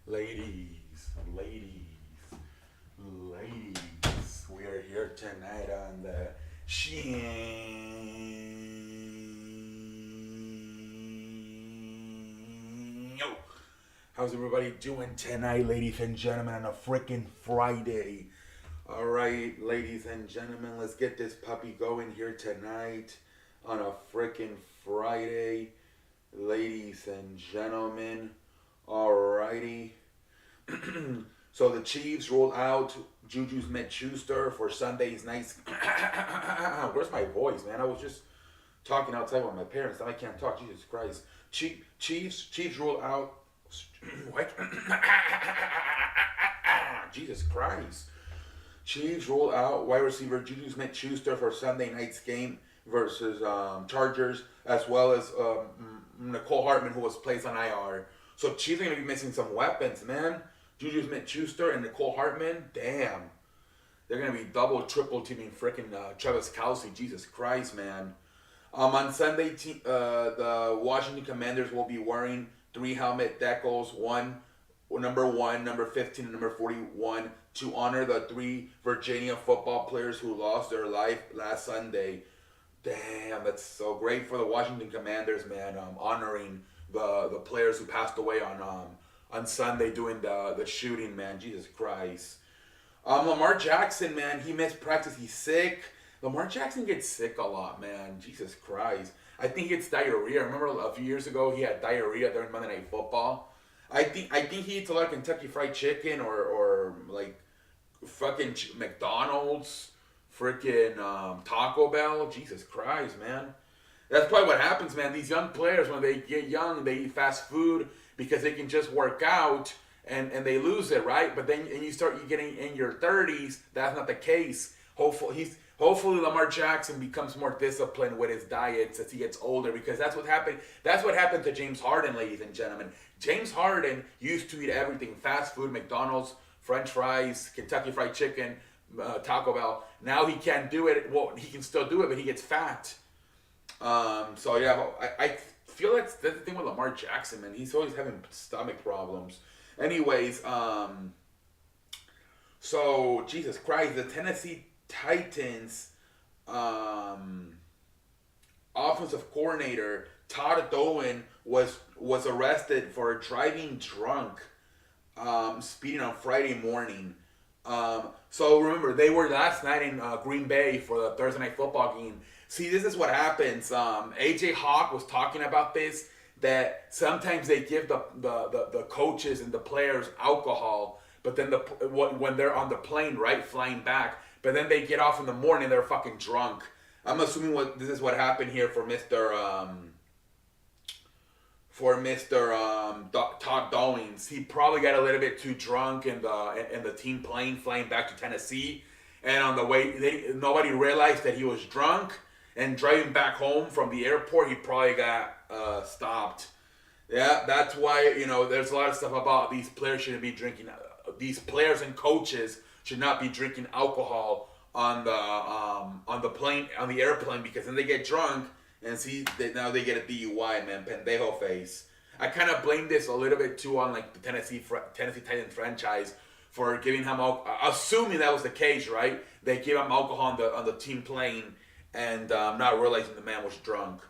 Ladies, ladies, ladies, we are here tonight on the Yo. How's everybody doing tonight, ladies and gentlemen, on a freaking Friday? All right, ladies and gentlemen, let's get this puppy going here tonight on a freaking Friday. Ladies and gentlemen, alrighty. So the Chiefs roll out Juju Smith-Schuster for Sunday's night. Where's my voice, man? I was just talking outside with my parents. Now I can't talk. Jesus Christ. Chiefs roll out. What? Jesus Christ. Chiefs roll out wide receiver Juju Smith-Schuster for Sunday night's game versus Chargers, as well as Nicole Hartman, who was placed on IR. So Chiefs are going to be missing some weapons, man. Juju Smith-Schuster and Nicole Hartman, damn. They're going to be double, triple teaming freaking Travis Kelce. Jesus Christ, man. On Sunday, the Washington Commanders will be wearing three helmet decals, number 1, number 15, and number 41, to honor the three Virginia football players who lost their life last Sunday. Damn, that's so great for the Washington Commanders, man. Honoring the players who passed away on Sunday doing the shooting, man. Jesus Christ. Lamar Jackson, man, he missed practice. He's sick. Lamar Jackson gets sick a lot, man. Jesus Christ. I think it's diarrhea. Remember a few years ago he had diarrhea during Monday Night Football. I think he eats a lot of Kentucky Fried Chicken or like fucking McDonald's, freaking Taco Bell. Jesus Christ, man. That's probably what happens, man. These young players, when they get young, they eat fast food because they can just work out and they lose it, right? But then and you getting in your 30s, that's not the case. Hopefully Lamar Jackson becomes more disciplined with his diets as he gets older, because that's what happened. That's what happened to James Harden, ladies and gentlemen. James Harden used to eat everything: fast food, McDonald's, French fries, Kentucky Fried Chicken, Taco Bell. Now he can't do it. Well, he can still do it, but he gets fat. So yeah, I feel that's the thing with Lamar Jackson, man. He's always having stomach problems. Anyways, so Jesus Christ, the Tennessee Titans offensive coordinator Todd Dolan was arrested for driving drunk, speeding on Friday morning. So remember, they were last night in Green Bay for the Thursday night football game. See, this is what happens. AJ Hawk was talking about this, that sometimes they give the coaches and the players alcohol, but then when they're on the plane, right, flying back, but then they get off in the morning, they're fucking drunk. I'm assuming this is what happened here for Mr. Todd Downs. He probably got a little bit too drunk in the team plane flying back to Tennessee, and on the way, nobody realized that he was drunk. And driving back home from the airport, he probably got stopped. Yeah, that's why there's a lot of stuff about these players shouldn't be drinking. These players and coaches should not be drinking alcohol on the plane, on the airplane, because then they get drunk and see that now they get a DUI, man. Pendejo face. I kind of blame this a little bit too on like the Tennessee Titans franchise for giving him assuming that was the case, right? They gave him alcohol on the team plane and not realizing the man was drunk.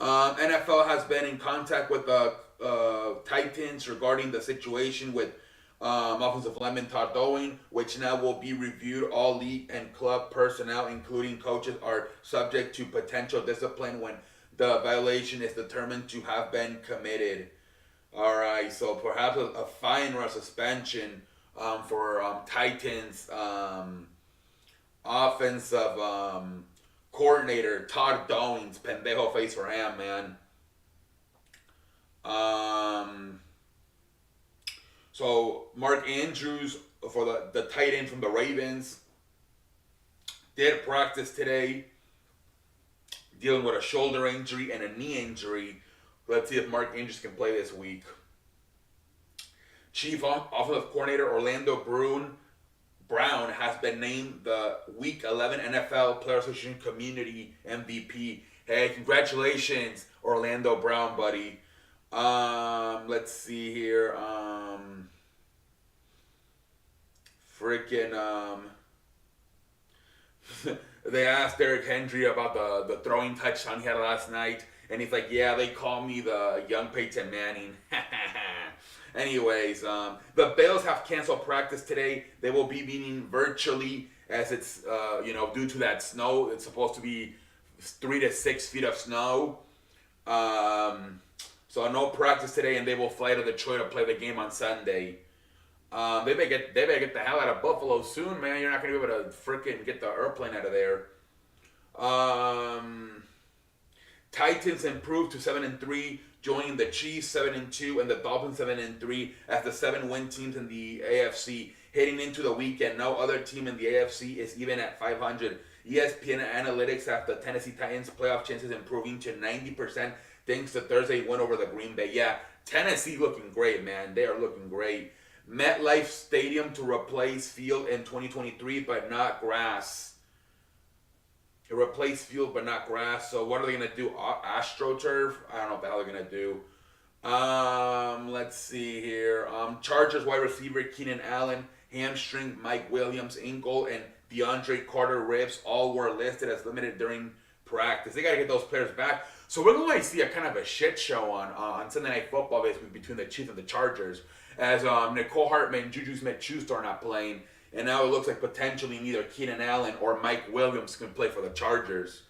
NFL has been in contact with the Titans regarding the situation with offensive lineman Todd Dowling, which now will be reviewed. All league and club personnel, including coaches, are subject to potential discipline when the violation is determined to have been committed. All right, so perhaps a fine or a suspension for Titans offensive coordinator Todd Dowling. Pendejo face for him, man. So Mark Andrews, for the tight end from the Ravens, did practice today, dealing with a shoulder injury and a knee injury. Let's see if Mark Andrews can play this week. Chief Offensive Coordinator Orlando Brown has been named the Week 11 NFL Player Association Community MVP. Hey, congratulations, Orlando Brown, buddy. Let's see here. freaking they asked Derrick Henry about the throwing touchdown he had last night, and he's like, "Yeah, they call me the young Peyton Manning." Anyways, the Bills have canceled practice today. They will be meeting virtually as it's due to that snow. It's supposed to be 3 to 6 feet of snow. So no practice today, and they will fly to Detroit to play the game on Sunday. They better get the hell out of Buffalo soon, man. You're not gonna be able to freaking get the airplane out of there. Titans improved to 7-3, joining the Chiefs 7-2 and the Dolphins 7-3 as the 7-win teams in the AFC. Heading into the weekend, no other team in the AFC is even at 500. ESPN Analytics have the Tennessee Titans playoff chances improving to 90% thanks to Thursday win over the Green Bay. Yeah, Tennessee looking great, man. They are looking great. MetLife Stadium to replace field in 2023, but not grass. Replace field, but not grass. So what are they gonna do? AstroTurf? I don't know what the hell they're gonna do. Let's see here. Chargers wide receiver Keenan Allen, hamstring, Mike Williams ankle, and DeAndre Carter ribs all were listed as limited during practice. They got to get those players back. So we're going to see a kind of a shit show on Sunday Night Football this week between the Chiefs and the Chargers, as Nicole Hartman and Juju Smith-Schuster are not playing, and now it looks like potentially neither Keenan Allen or Mike Williams can play for the Chargers.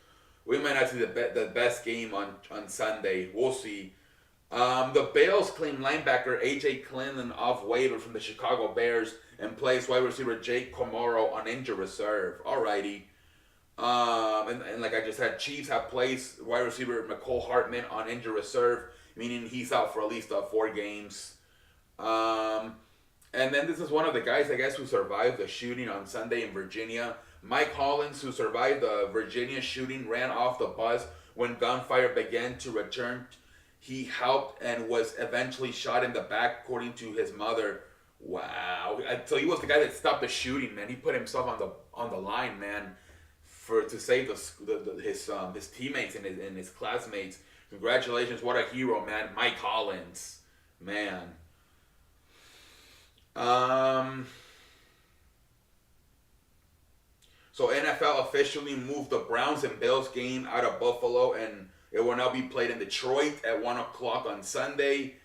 We might not see the best game on Sunday. We'll see. The Bills claim linebacker A.J. Clellan off waiver from the Chicago Bears and plays wide receiver Jake Komaro on injured reserve. Alrighty. And like I just said, Chiefs have placed wide receiver Nicole Hartman on injured reserve, meaning he's out for at least 4 games. And then this is one of the guys, I guess, who survived the shooting on Sunday in Virginia. Mike Hollins, who survived the Virginia shooting, ran off the bus when gunfire began to return. He helped and was eventually shot in the back, according to his mother. Wow! So he was the guy that stopped the shooting, man. He put himself on the line, man, to save his teammates and his classmates. Congratulations! What a hero, man, Mike Hollins, man. So NFL officially moved the Browns and Bills game out of Buffalo, and it will now be played in Detroit at 1 o'clock on Sunday.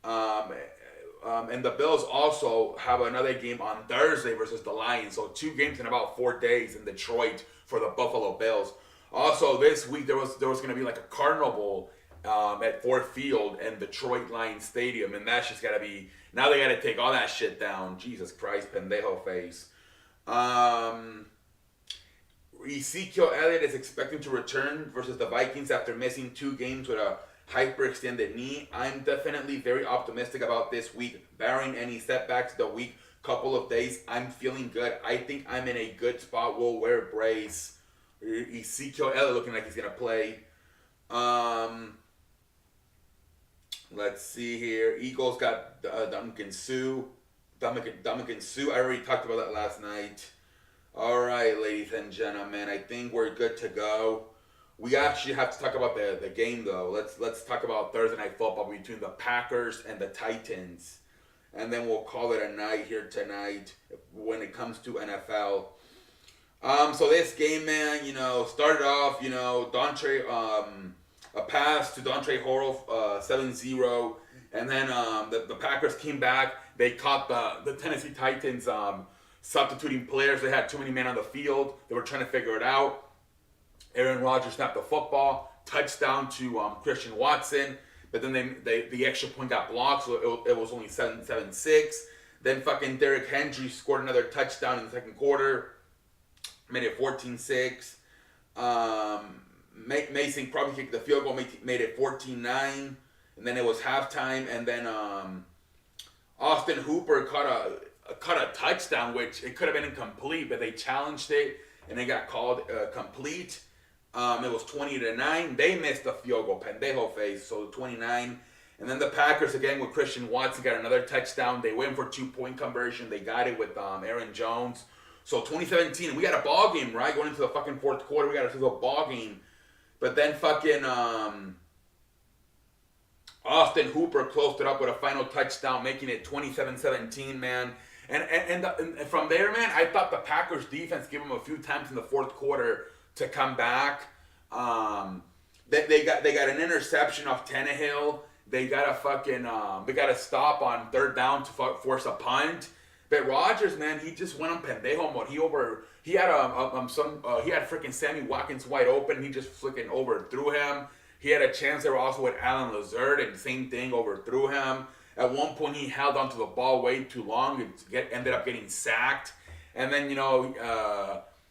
And the Bills also have another game on Thursday versus the Lions. So 2 games in about 4 days in Detroit for the Buffalo Bills. Also, this week there was going to be like a carnival at Ford Field and Detroit Lions Stadium, and that's just got to be, now they got to take all that shit down. Jesus Christ, pendejo face. Ezekiel Elliott is expecting to return versus the Vikings after missing 2 games with a hyperextended knee. I'm definitely very optimistic about this week, barring any setbacks the week couple of days. I'm feeling good. I think I'm in a good spot. We'll wear a brace. Ezekiel Elliott looking like he's gonna play. Let's see here. Eagles got Dominican Sue. I already talked about that last night. All right, ladies and gentlemen, I think we're good to go. We actually have to talk about the game, though. Let's talk about Thursday Night Football between the Packers and the Titans. And then we'll call it a night here tonight when it comes to NFL. So this game, man, started off, a pass to Dontre Horo, 7-0. And then the Packers came back. They caught the Tennessee Titans substituting players. They had too many men on the field. They were trying to figure it out. Aaron Rodgers snapped the football, touchdown to Christian Watson, but then the extra point got blocked, so it was only 7-6. Then fucking Derrick Henry scored another touchdown in the second quarter, made it 14-6. Mason probably kicked the field goal, made it 14-9, and then it was halftime, and then Austin Hooper caught a touchdown, which it could have been incomplete, but they challenged it, and it got called complete. It was 20-9. They missed the field goal, pendejo face, so 29. And then the Packers, again, with Christian Watson, got another touchdown. They went for 2-point conversion. They got it with Aaron Jones. So 2017, we got a ball game, right? Going into the fucking fourth quarter, we got a ball game. But then fucking Austin Hooper closed it up with a final touchdown, making it 27-17, man. And from there, man, I thought the Packers defense gave them a few times in the fourth quarter to come back. They got an interception off Tannehill. They got they got a stop on third down to force a punt. But Rodgers, man, he just went on pendejo mode. He had he had freaking Sammy Watkins wide open. He just flicking overthrew him. He had a chance there also with Alan Lazard, and the same thing, overthrew him. At one point, he held onto the ball way too long and ended up getting sacked. And then,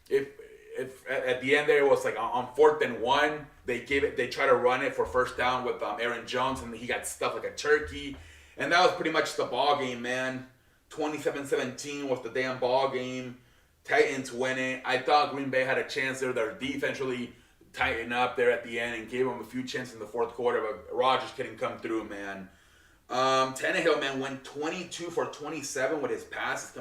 if at the end there it was like on 4th and 1, they try to run it for first down with Aaron Jones, and he got stuffed like a turkey. And that was pretty much the ball game, man. 27-17 was the damn ball game. Titans win it. I thought Green Bay had a chance there. Their defense really tightened up there at the end and gave them a few chances in the fourth quarter, but Rodgers couldn't come through, man. Tannehill, man, went 22 for 27 with his passes,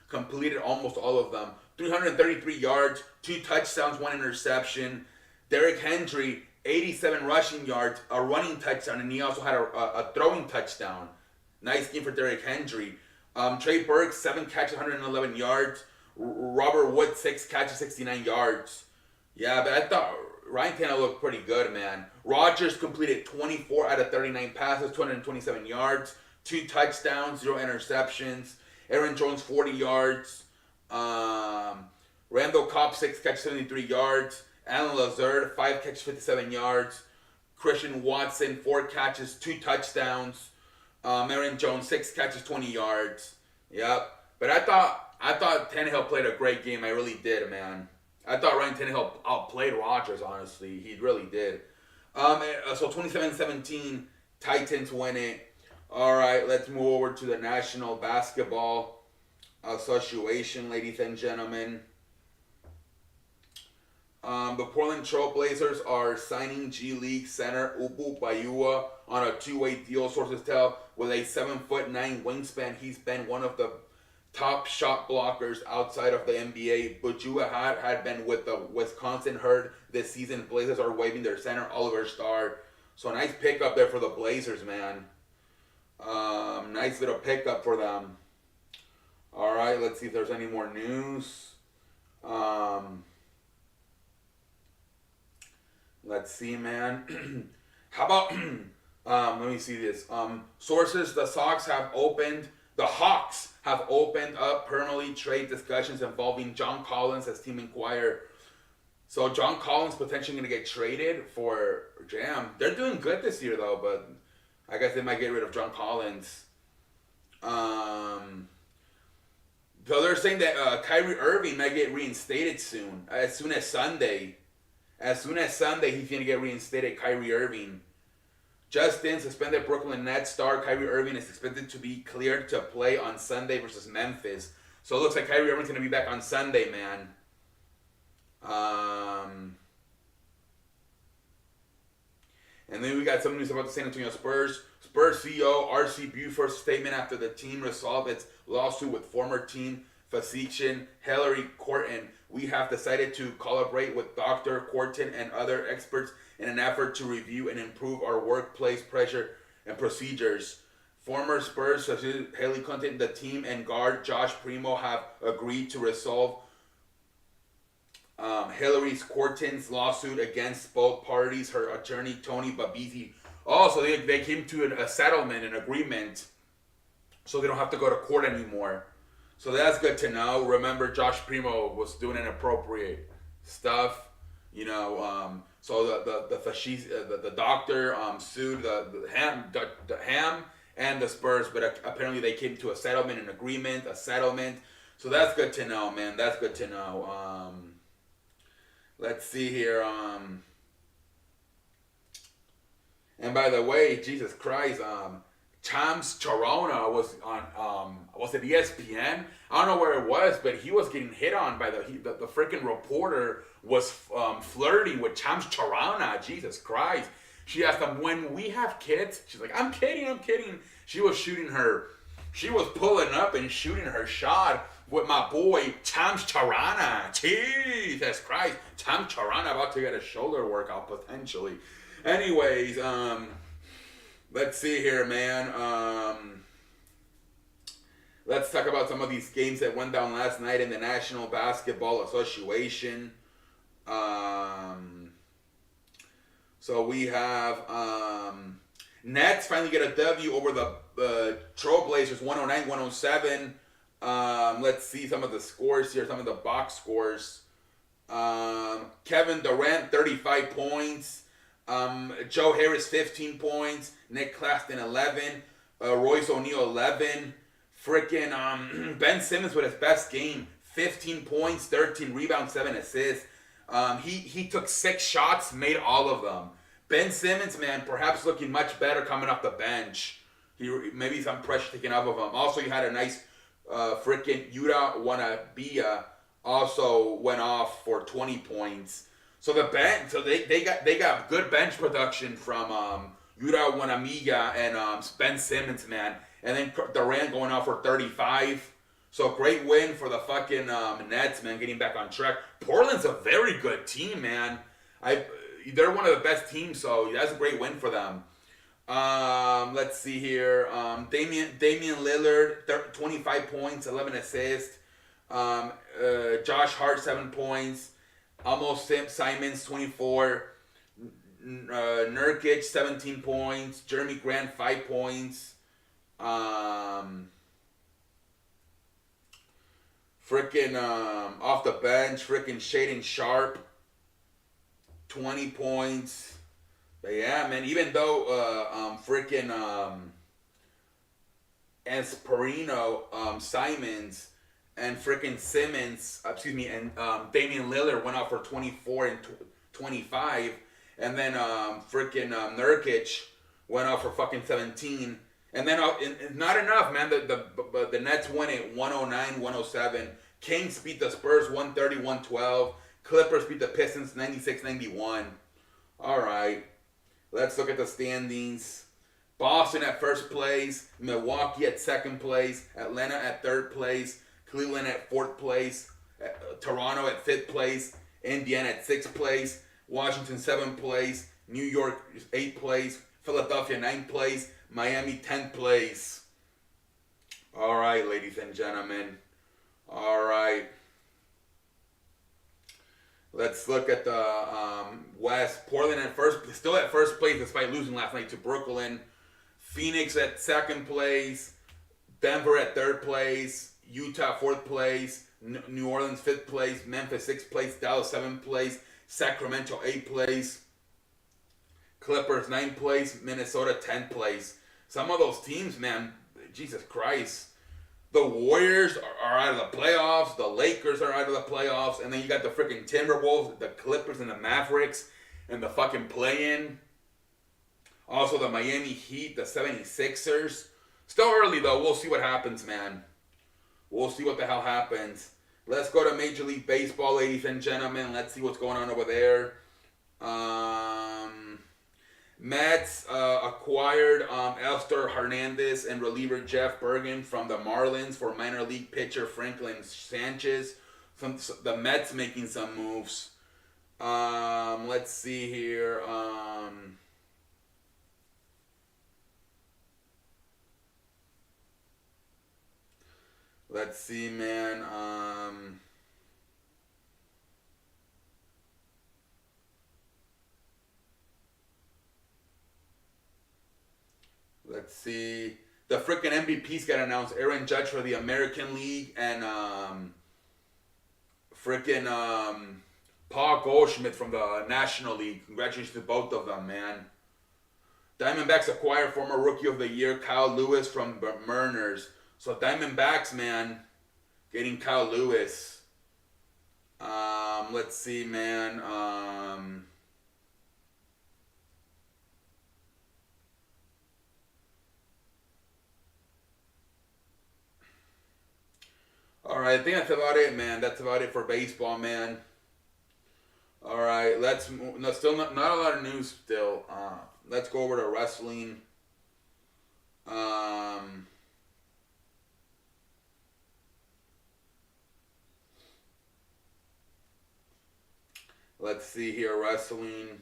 completed almost all of them. 333 yards, 2 touchdowns, 1 interception. Derrick Henry, 87 rushing yards, a running touchdown, and he also had a throwing touchdown. Nice game for Derrick Henry. Trey Burke, 7 catches, 111 yards. Robert Woods, 6 catches, 69 yards. Yeah, but I thought Ryan Tannehill looked pretty good, man. Rodgers completed 24 out of 39 passes, 227 yards, 2 touchdowns, 0 interceptions. Aaron Jones, 40 yards. Randall Cobb, 6 catches, 73 yards. Alan Lazard, 5 catches, 57 yards. Christian Watson, 4 catches, 2 touchdowns. Aaron Jones, 6 catches, 20 yards. Yep. But I thought Tannehill played a great game. I really did, man. I thought Ryan Tannehill outplayed Rodgers, honestly. He really did. So 27-17, Titans win it. All right, let's move over to the National Basketball Association, ladies and gentlemen. The Portland Trailblazers are signing G League center Ubu Bayua on a 2-way deal, sources tell. With a 7'9" wingspan, he's been one of the top shot blockers outside of the NBA. Bajua had been with the Wisconsin Herd this season. Blazers are waiving their center, Oliver Starr. So a nice pickup there for the Blazers, man. Nice little pickup for them. All right, let's see if there's any more news. Let's see, man. How about, let me see this. Sources, the Hawks have opened up permanently trade discussions involving John Collins, as Team Inquirer. So John Collins potentially going to get traded for Jam. They're doing good this year, though, but I guess they might get rid of John Collins. So they're saying that Kyrie Irving might get reinstated soon as Sunday. As soon as Sunday, he's going to get reinstated, Kyrie Irving. Justin, suspended Brooklyn Nets star Kyrie Irving is expected to be cleared to play on Sunday versus Memphis. So it looks like Kyrie Irving's going to be back on Sunday, man. And then we got some news about the San Antonio Spurs. Spurs CEO R.C. Buford's statement after the team resolved its lawsuit with former team physician Hillary Corton. We have decided to collaborate with Dr. Corton and other experts in an effort to review and improve our workplace pressure and procedures. Former Spurs such Haley Corton, the team, and guard Josh Primo have agreed to resolve Hillary Corton's lawsuit against both parties. Her attorney, Tony Babisi. Also, they came to a settlement, an agreement, so they don't have to go to court anymore. So that's good to know. Remember, Josh Primo was doing inappropriate stuff, So the doctor sued the Ham and the Spurs, but apparently they came to a settlement, a settlement. So that's good to know, man. That's good to know. Let's see here. And by the way, Jesus Christ, Shams Charania was on was it ESPN? I don't know where it was, but he was getting hit on by the freaking reporter was flirting with Shams Charania. Jesus Christ. She asked him, when we have kids, she's like, I'm kidding. She was pulling up and shooting her shot with my boy Shams Charania. Jesus Christ. Shams Charania about to get a shoulder workout potentially. Anyways, let's see here, man. Let's talk about some of these games that went down last night in the National Basketball Association. Um, so we have Nets finally get a W over the Trailblazers, 109-107. Let's see some of the scores here, some of the box scores. Kevin Durant, 35 points. Joe Harris, 15 points. Nick Claxton, 11. Royce O'Neal, 11. Freaking Ben Simmons with his best game, 15 points, 13 rebounds, 7 assists. He took 6 shots, made all of them. Ben Simmons, man, perhaps looking much better coming off the bench. Maybe some pressure taken off of him. Also, he had a nice freaking Yuta Wanabia also went off for 20 points. So they got good bench production from Yuta Wanamiga and Ben Simmons, man. And then Durant going off for 35. So great win for the fucking Nets, man, getting back on track. Portland's a very good team, man. They're one of the best teams, so that's a great win for them. Let's see here. Damian Lillard, 25 points, 11 assists. Josh Hart, 7 points. Amos Simons, 24. Nurkic, 17 points. Jeremy Grant, 5 points. Off the bench, freaking Shaden Sharp, 20 points. But yeah, man, even though Esperino, Simons, and freaking Simmons, and Damian Lillard went out for 24 and 25, and then Nurkic went out for fucking 17. And then not enough, man. The Nets win it 109-107. Kings beat the Spurs 130-112. Clippers beat the Pistons 96-91. All right. Let's look at the standings. Boston at first place. Milwaukee at second place. Atlanta at third place. Cleveland at fourth place. Toronto at fifth place. Indiana at sixth place. Washington 7th place. New York 8th place. Philadelphia 9th place. Miami 10th place. All right, ladies and gentlemen. All right. Let's look at the West. Portland still at first place despite losing last night to Brooklyn. Phoenix at second place. Denver at third place. Utah 4th place. New Orleans 5th place. Memphis 6th place. Dallas 7th place. Sacramento 8th place. Clippers 9th place. Minnesota 10th place. Some of those teams, man, Jesus Christ. The Warriors are out of the playoffs. The Lakers are out of the playoffs. And then you got the freaking Timberwolves, the Clippers, and the Mavericks, and the fucking play-in. Also, the Miami Heat, the 76ers. Still early, though. We'll see what happens, man. We'll see what the hell happens. Let's go to Major League Baseball, ladies and gentlemen. Let's see what's going on over there. Mets acquired Elster Hernandez and reliever Jeff Bergen from the Marlins for minor league pitcher Franklin Sanchez. The Mets making some moves. Let's see here. Let's see, man. Let's see. The freaking MVPs got announced. Aaron Judge for the American League and Paul Goldschmidt from the National League. Congratulations to both of them, man. Diamondbacks acquired former Rookie of the Year Kyle Lewis from Mariners. So Diamondbacks, man, getting Kyle Lewis. Let's see, man. All right, I think that's about it, man. That's about it for baseball, man. All right, let's move. No, still not a lot of news. Still, let's go over to wrestling. Let's see here, wrestling.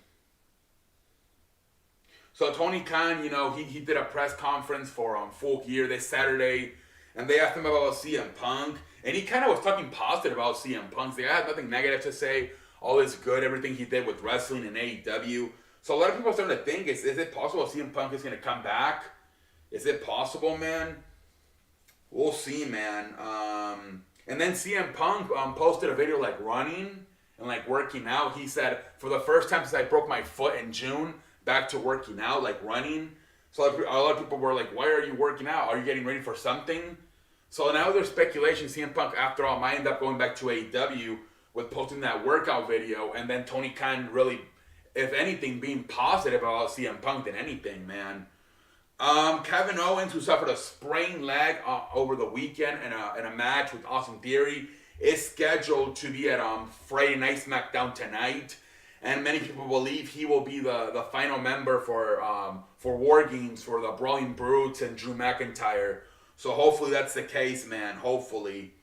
So Tony Khan, he did a press conference for Full Gear this Saturday. and they asked him about CM Punk, and he kind of was talking positive about CM Punk. Like, I had nothing negative to say. All is good. Everything he did with wrestling and AEW. So a lot of people are starting to think, is it possible CM Punk is going to come back? Is it possible, man? We'll see, man. And then CM Punk posted a video like running and like working out. He said, for the first time since I broke my foot in June, back to working out, like running. So a lot of people were like, why are you working out? Are you getting ready for something? So now there's speculation CM Punk, after all, might end up going back to AEW with posting that workout video, and then Tony Khan really, if anything, being positive about CM Punk than anything, man. Kevin Owens, who suffered a sprained leg over the weekend in a match with Austin Theory, is scheduled to be at Friday Night SmackDown tonight, and many people believe he will be the final member for War Games for the Brawling Brutes and Drew McIntyre. So hopefully that's the case, man. Hopefully.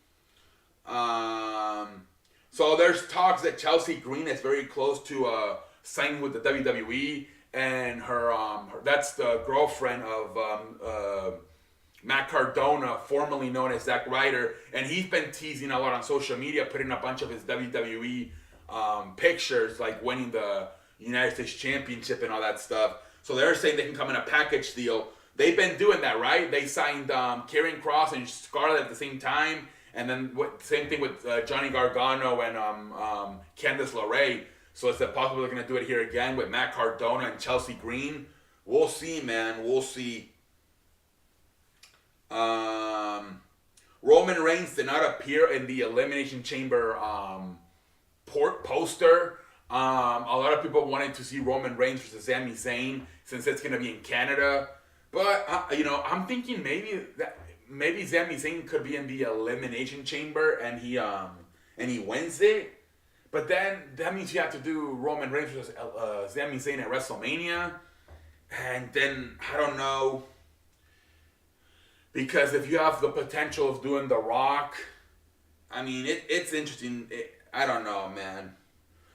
So there's talks that Chelsea Green is very close to signing with the WWE. And her that's the girlfriend of Matt Cardona, formerly known as Zack Ryder, and he's been teasing a lot on social media, putting a bunch of his WWE pictures, like winning the United States Championship and all that stuff. So they're saying they can come in a package deal. They've been doing that, right? They signed Karrion Kross and Scarlett at the same time, and then same thing with Johnny Gargano and Candice LeRae. So it's possible they're going to do it here again with Matt Cardona and Chelsea Green. We'll see, man. We'll see. Roman Reigns did not appear in the Elimination Chamber poster. A lot of people wanted to see Roman Reigns versus Sami Zayn since it's going to be in Canada. But, I'm thinking maybe Sami Zayn could be in the Elimination Chamber and he wins it. But then that means you have to do Roman Reigns versus Sami Zayn at WrestleMania. And then, I don't know. Because if you have the potential of doing The Rock, I mean, it's interesting. I don't know, man.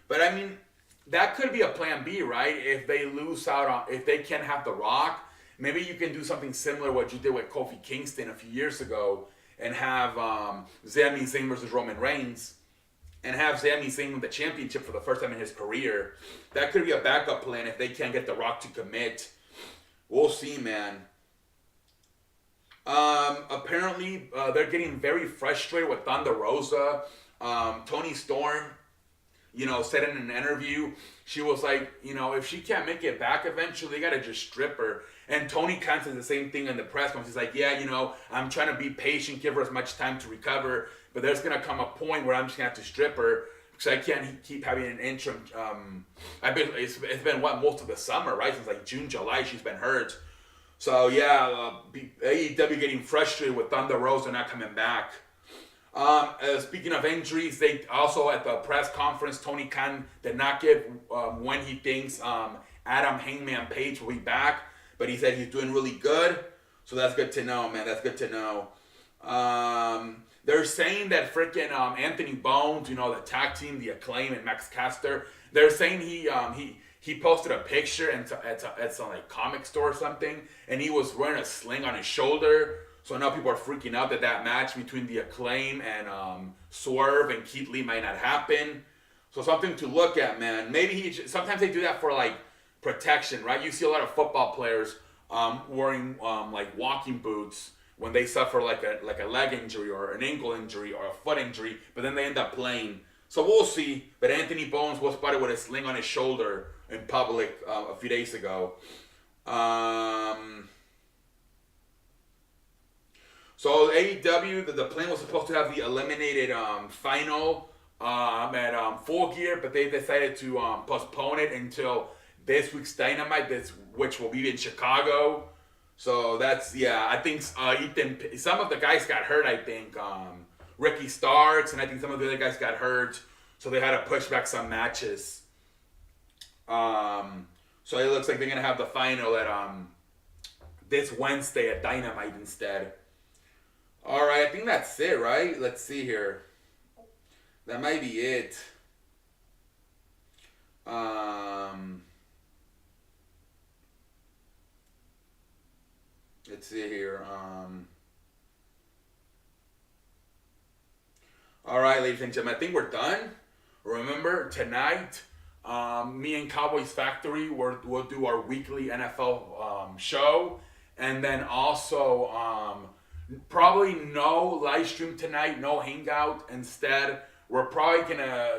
But I mean, that could be a plan B, right? If they lose out on, if they can't have The Rock, maybe you can do something similar to what you did with Kofi Kingston a few years ago and have Sami Zayn versus Roman Reigns. And have Sami Zayn win the championship for the first time in his career. That could be a backup plan if they can't get The Rock to commit. We'll see, man. Apparently, they're getting very frustrated with Thunder Rosa. Toni Storm, said in an interview, she was like, if she can't make it back eventually, they gotta just strip her. And Tony Khan says the same thing in the press conference. He's like, yeah, I'm trying to be patient, give her as much time to recover. But there's going to come a point where I'm just going to have to strip her because I can't keep having an interim. It's been, most of the summer, right? Since like June, July, she's been hurt. So, yeah, AEW getting frustrated with Thunder Rosa not coming back. Speaking of injuries, they also at the press conference, Tony Khan did not give when he thinks Adam Hangman Page will be back. But he said he's doing really good. So that's good to know, man. That's good to know. They're saying that freaking Anthony Bones, the tag team, the Acclaim, and Max Caster, they're saying he posted a picture at some like comic store or something, and he was wearing a sling on his shoulder. So now people are freaking out that match between the Acclaim and Swerve and Keith Lee might not happen. So something to look at, man. Maybe sometimes they do that for like protection, right? You see a lot of football players wearing like walking boots when they suffer like a leg injury or an ankle injury or a foot injury, but then they end up playing. So we'll see. But Anthony Bones was spotted with a sling on his shoulder in public a few days ago. So AEW, the plan was supposed to have the eliminated final at Full Gear, but they decided to postpone it until this week's Dynamite, which will be in Chicago. So that's, I think Ethan, some of the guys got hurt, I think. Ricky Starks, and I think some of the other guys got hurt. So they had to push back some matches. So it looks like they're going to have the final at this Wednesday at Dynamite instead. Alright, I think that's it, right? Let's see here. That might be it. Let's see here. All right, ladies and gentlemen, I think we're done. Remember, tonight, me and Cowboys Factory, we'll do our weekly NFL show. And then also, probably no live stream tonight, no hangout. Instead, we're probably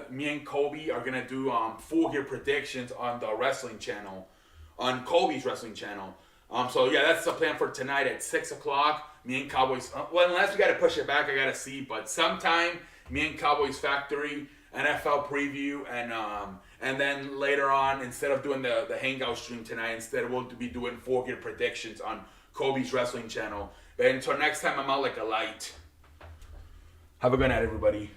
me and Kobe are gonna do full gear predictions on the wrestling channel, on Kobe's wrestling channel. So yeah, that's the plan for tonight at 6 o'clock. Me and Cowboys. Well, unless we gotta push it back, I gotta see. But sometime, me and Cowboys Factory NFL preview, and then later on, instead of doing the hangout stream tonight, instead we'll be doing full gear predictions on Kobe's wrestling channel. But until next time, I'm out like a light. Have a good night, everybody.